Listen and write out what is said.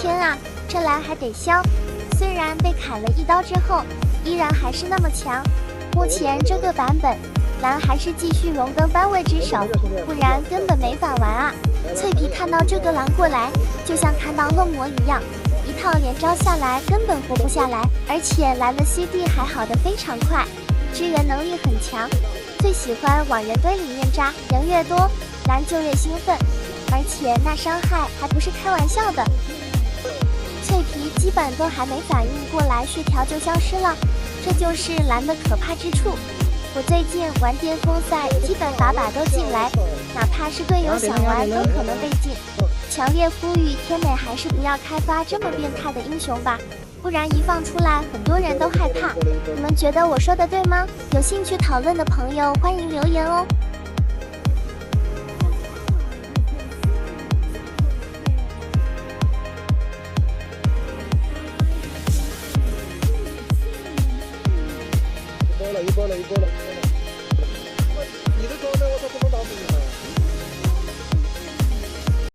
天啊，这蓝还得香！虽然被砍了一刀之后，依然还是那么强。目前这个版本，蓝还是继续荣登班位之首，不然根本没法玩啊！脆皮看到这个蓝过来，就像看到恶魔一样，一套连招下来根本活不下来，而且蓝的 CD 还好得非常快，支援能力很强。最喜欢往人堆里面扎，人越多，蓝就越兴奋，而且那伤害还不是开玩笑的。脆皮基本都还没反应过来，血条就消失了，这就是蓝的可怕之处。我最近玩巅峰赛，基本把都进来，哪怕是队友想玩都可能被禁。强烈呼吁天美还是不要开发这么变态的英雄吧，不然一放出来很多人都害怕。你们觉得我说的对吗？有兴趣讨论的朋友欢迎留言哦。一波了，你的